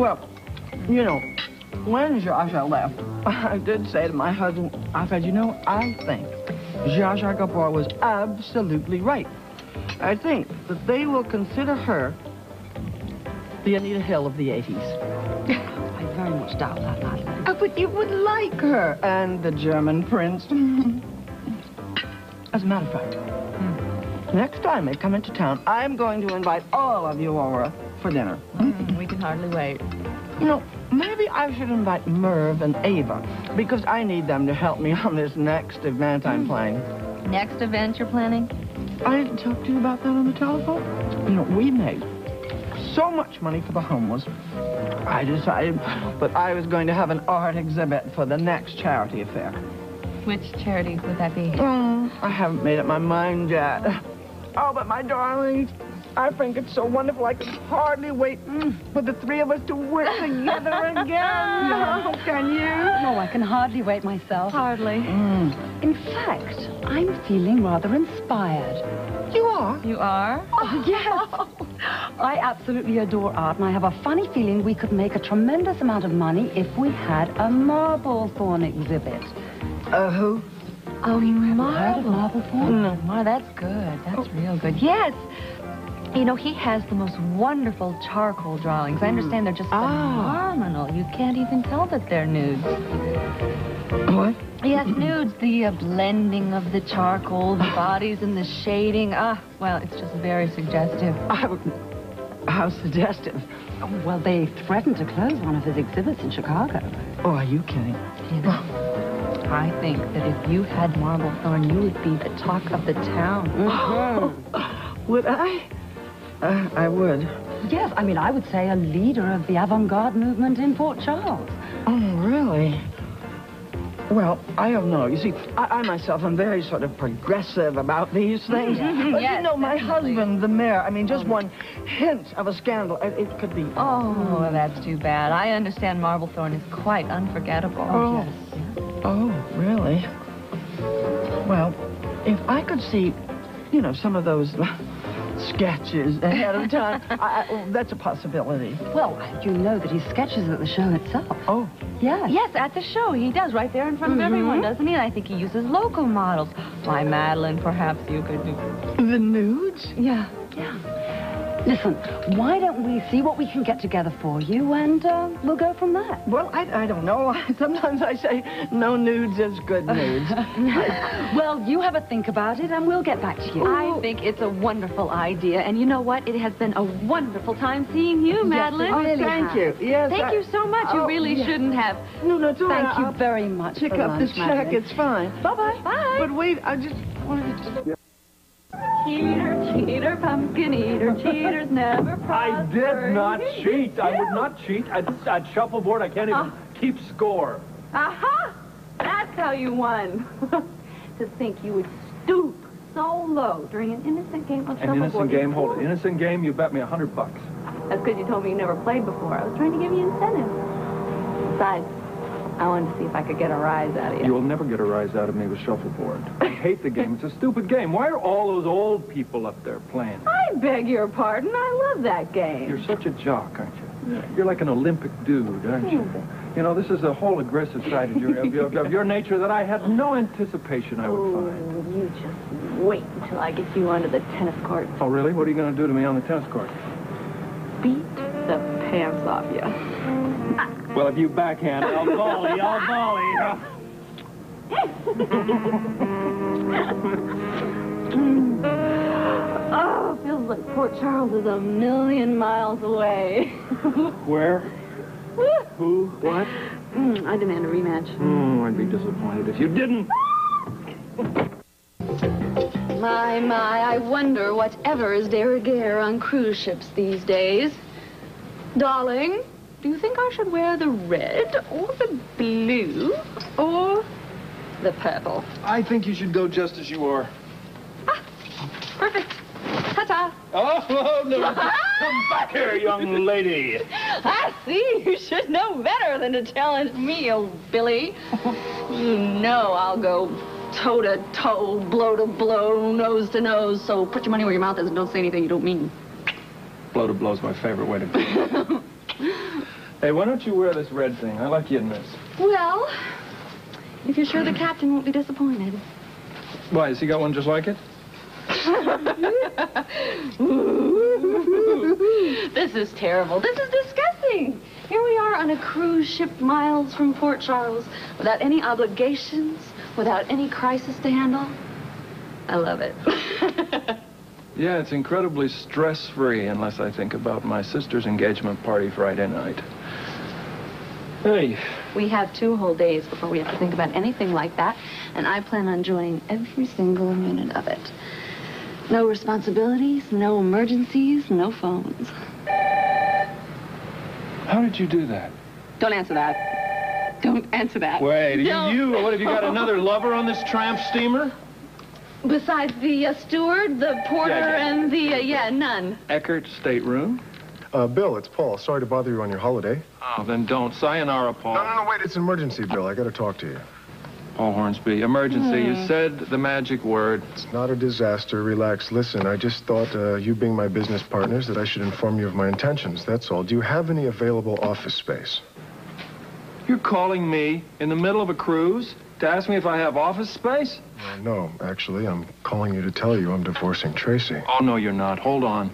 Well, you know, when Zsa left, I did say to my husband, I said, you know, I think Zsa Gabor was absolutely right. I think that they will consider her the Anita Hill of the 80s. I very much doubt that, Madeline. Oh, but you would like her and the German prince. As a matter of fact, next time they come into town, I'm going to invite all of you, Aura, for dinner. We can hardly wait. You know, maybe I should invite Merv and Ava, because I need them to help me on this next event I'm planning. Next event you're planning? I didn't talk to you about that on the telephone. You know, we made so much money for the homeless. I decided that I was going to have an art exhibit for the next charity affair. Which charity would that be? I haven't made up my mind yet. Oh, but my darlings, I think it's so wonderful. I can hardly wait for the three of us to work together again. Oh, can you? No, I can hardly wait myself. Hardly. In fact, I'm feeling rather inspired. You are? You are? Oh, yes. I absolutely adore art, and I have a funny feeling we could make a tremendous amount of money if we had a marble thorn exhibit. Who? Oh, Heard of marble thorn? No. Oh, that's good. That's real good. Yes. You know, he has the most wonderful charcoal drawings. I understand they're just phenomenal. You can't even tell that they're nudes. What? Yes, nudes. The blending of the charcoal, the bodies and the shading. Well, it's just very suggestive. How suggestive. Oh, well, they threatened to close one of his exhibits in Chicago. Oh, are you kidding? You know, I think that if you had marble thorn, you would be the talk of the town. Would I? I would. Yes, I mean, I would say a leader of the avant-garde movement in Port Charles. Oh, really? Well, I don't know. You see, I myself am very sort of progressive about these things. But Yes, you know, my definitely. husband, the mayor, I mean, just one hint of a scandal, it could be... Oh, that's too bad. I understand marble thorn is quite unforgettable. Oh. Oh, really? Well, if I could see, you know, some of those sketches ahead of time, that's a possibility. Well, you know that he sketches at the show itself. Oh. Yes. Yes, at the show. He does, right there in front of everyone, doesn't he? And I think he uses local models. Why, Madeline, perhaps you could do... The nudes? Yeah. Listen, why don't we see what we can get together for you, and we'll go from there. Well, I don't know. Sometimes I say no nudes is good nudes. Well, you have a think about it, and we'll get back to you. I think it's a wonderful idea. And you know what? It has been a wonderful time seeing you, Madeline. Yes, it really Thank has. you. Yes, Thank you so much. You really shouldn't have. No, it's all right. Thank you I'll very much pick for up lunch, this check. Madeline. It's fine. Bye-bye. Bye. But wait, I just wanted to... Cheater, pumpkin eater, cheaters never prosper. I did not cheat. I would not cheat. At shuffleboard, I can't even keep score. Aha! That's how you won. To think you would stoop so low during an innocent game of shuffleboard. An innocent game? Hold it. Innocent game, you bet me $100. That's because you told me you never played before. I was trying to give you incentive. Besides, I wanted to see if I could get a rise out of you. You'll never get a rise out of me with shuffleboard. I hate the game. It's a stupid game. Why are all those old people up there playing? I beg your pardon. I love that game. You're such a jock, aren't you? Yeah. You're like an Olympic dude, aren't you? You know, this is a whole aggressive side of your nature that I had no anticipation I would find. You just wait until I get you onto the tennis court. Oh, really? What are you going to do to me on the tennis court? Beat the pants off you. Well, if you backhand, I'll volley. Oh, feels like Port Charles is a million miles away. Where? Who? What? I demand a rematch. Oh, I'd be disappointed if you didn't. My, I wonder whatever is de rigueur on cruise ships these days. Darling, do you think I should wear the red or the blue or the purple? I think you should go just as you are. Perfect. Ta-ta. Oh, no. Come back here, young lady. I see. You should know better than to challenge me, old Billy. You know I'll go toe-to-toe, blow-to-blow, nose-to-nose, so put your money where your mouth is and don't say anything you don't mean. Blow to blow's my favorite way to do it. Hey, why don't you wear this red thing? I like you in this. Well, if you're sure the captain won't be disappointed. Why, has he got one just like it? This is terrible. This is disgusting. Here we are on a cruise ship miles from Port Charles without any obligations, without any crisis to handle. I love it. Yeah, it's incredibly stress-free unless I think about my sister's engagement party Friday night. Hey. We have 2 whole days before we have to think about anything like that, and I plan on enjoying every single minute of it. No responsibilities, no emergencies, no phones. How did you do that? Don't answer that. Don't answer that. Wait, No. what, have you got another lover on this tramp steamer? Besides the steward, the porter, Yeah. and the, none. Eckert stateroom? Bill, it's Paul. Sorry to bother you on your holiday. Oh, then don't. Sayonara, Paul. No, wait. It's an emergency, Bill. I got to talk to you. Paul Hornsby, emergency. You said the magic word. It's not a disaster. Relax. Listen, I just thought, you being my business partners, that I should inform you of my intentions. That's all. Do you have any available office space? You're calling me in the middle of a cruise to ask me if I have office space? No, actually, I'm calling you to tell you I'm divorcing Tracy. Oh, no, you're not. Hold on.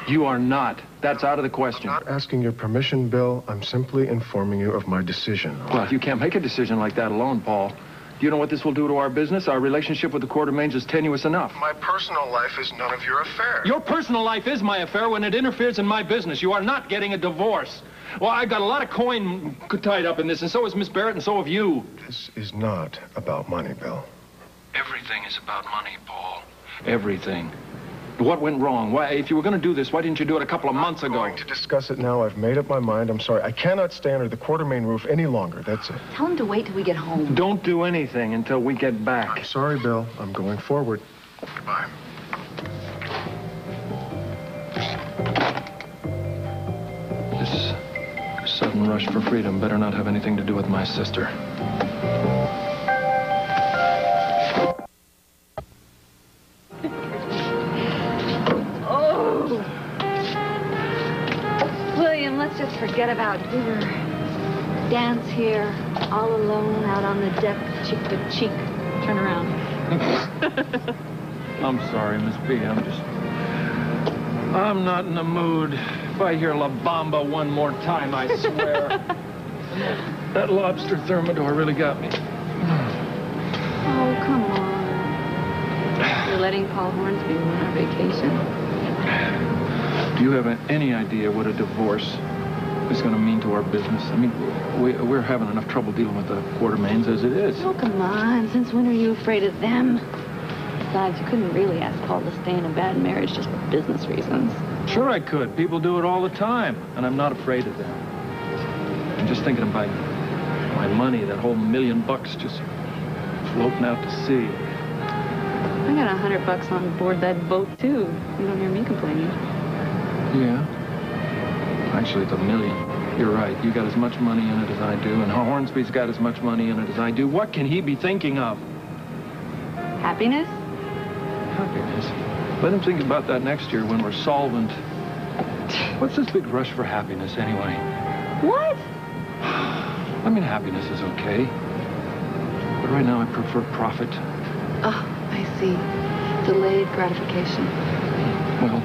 You are not. That's out of the question. I'm not asking your permission, Bill. I'm simply informing you of my decision. Well, you can't make a decision like that alone, Paul. Do you know what this will do to our business? Our relationship with the Quartermaines is tenuous enough. My personal life is none of your affair. Your personal life is my affair when it interferes in my business. You are not getting a divorce. Well, I've got a lot of coin tied up in this, and so is Miss Barrett, and so have you. This is not about money, Bill. Everything is about money, Paul. Everything. What went wrong? Why, if you were going to do this, why didn't you do it a couple of months ago? I'm going to discuss it now. I've made up my mind. I'm sorry. I cannot stay under the Quartermaine roof any longer. That's it. Tell him to wait till we get home. Don't do anything until we get back. I'm sorry, Bill. I'm going forward. Goodbye. This sudden rush for freedom better not have anything to do with my sister. William, let's just forget about dinner. Dance here, all alone, out on the deck, cheek to cheek. Turn around. I'm sorry, Miss B. I'm not in the mood. If I hear La Bamba one more time, I swear. That lobster thermidor really got me. Oh, come on. You're letting Paul Hornsby ruin our vacation. Do you have any idea what a divorce is going to mean to our business? I mean, we're having enough trouble dealing with the Quartermaines as it is. Oh, come on. Since when are you afraid of them? Besides, you couldn't really ask Paul to stay in a bad marriage just for business reasons. Sure I could. People do it all the time, and I'm not afraid of them. I'm just thinking about my money, that whole $1 million just floating out to sea. I got $100 on board that boat, too. You don't hear me complaining. Yeah. Actually, it's $1 million. You're right. You got as much money in it as I do, and Hornsby's got as much money in it as I do. What can he be thinking of? Happiness? Happiness. Let him think about that next year when we're solvent. What's this big rush for happiness, anyway? What? I mean, happiness is okay. But right now, I prefer profit. Oh, I see. Delayed gratification. Well,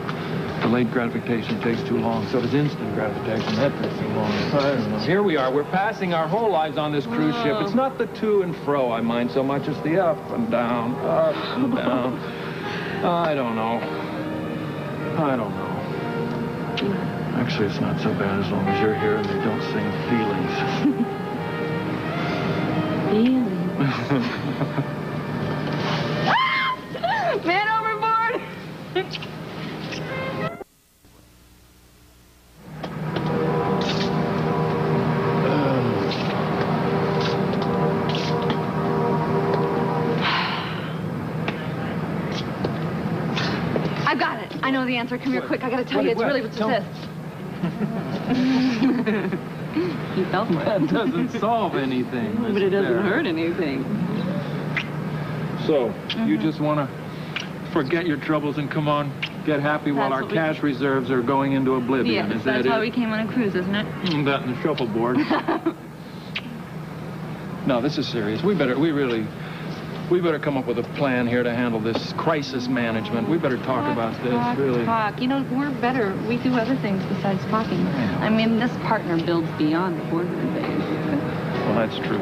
delayed gratification takes too long. So does instant gratification. That takes too long. I don't know. Here we are. We're passing our whole lives on this cruise ship. It's not the to and fro I mind so much as the up and down, up and down. I don't know. Actually, it's not so bad as long as you're here and they don't sing feelings. Feelings. Man overboard! I've got it. I know the answer. Come here quick. I gotta tell you, it's really what's this. You fell for it. That doesn't solve anything. But it doesn't hurt anything. So, you just want to forget your troubles and come on get happy while That's our what we- cash reserves are going into oblivion. Yes, Is that that's why it? we came on a cruise, isn't it? That and the shuffleboard. No, this is serious. We better come up with a plan here to handle this crisis management. We better talk about this, really. Talk. You know, we're better. We do other things besides talking. I mean, this partner builds beyond the boardroom days. Well, that's true.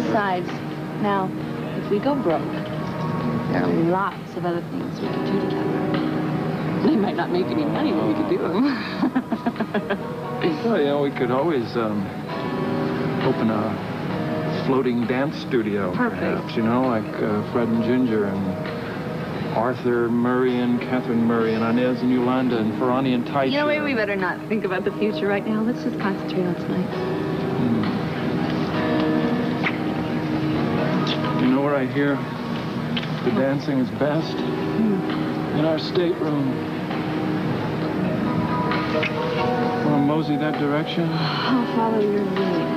Besides, now, if we go broke, there are lots of other things we could do together. They might not make any money, but we could do them. Well, yeah, we could always open a floating dance studio. Perfect. Perhaps, you know, like Fred and Ginger and Arthur Murray and Catherine Murray and Inez and Yolanda and Ferrani and Taichi. You know, maybe we better not think about the future right now. Let's just concentrate on tonight. You know where I hear the dancing is best? In our stateroom. Want to mosey that direction? I'll follow your lead.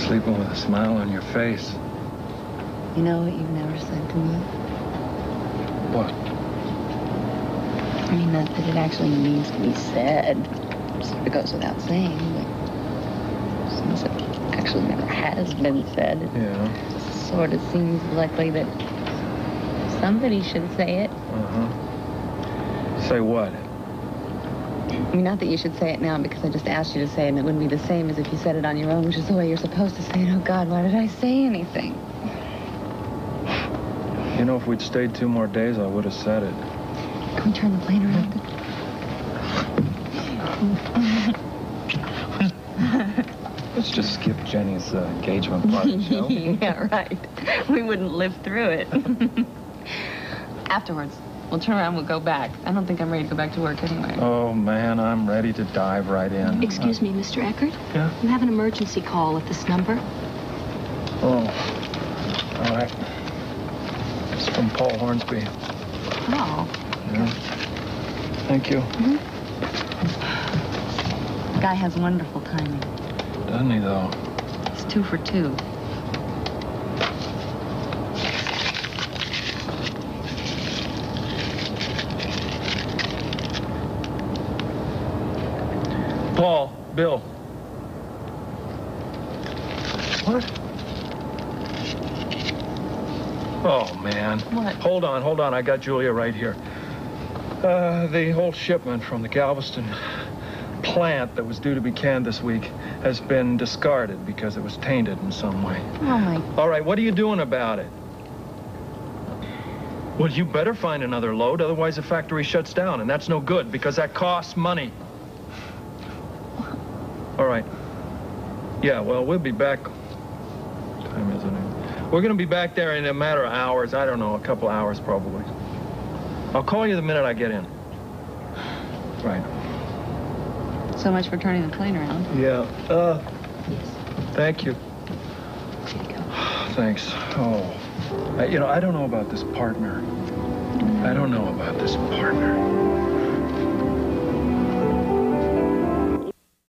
Sleeping with a smile on your face. You know what you've never said to me? What? I mean, not that it actually needs to be said. It goes without saying, but since it actually never has been said, Yeah. it sort of seems likely that somebody should say it. Uh-huh. Say what? I mean, not that you should say it now because I just asked you to say it, and it wouldn't be the same as if you said it on your own, which is the way you're supposed to say it. Oh, God, why did I say anything? You know, if we'd stayed 2 more days, I would have said it. Can we turn the plane around? Let's just skip Jenny's engagement party, shall we? Yeah, right. We wouldn't live through it. Afterwards, we'll turn around, we'll go back. I don't think I'm ready to go back to work anyway. Oh, man, I'm ready to dive right in. Excuse me, Mr. Eckert? Yeah? You have an emergency call at this number? Oh, all right. It's from Paul Hornsby. Oh. Yeah. Thank you. The guy has wonderful timing. Doesn't he, though? It's 2 for 2. Paul, Bill. What? Oh, man. What? Hold on. I got Julia right here. The whole shipment from the Galveston plant that was due to be canned this week has been discarded because it was tainted in some way. Oh, my... All right, what are you doing about it? Well, you better find another load, otherwise the factory shuts down, and that's no good because that costs money. All right. Yeah, well, we'll be back. What time is it? We're going to be back there in a matter of hours. I don't know, a couple hours probably. I'll call you the minute I get in. Right. So much for turning the plane around. Yeah. Yes. Thank you. Here you go. Thanks. Oh. I don't know about this partner. I don't know about this partner.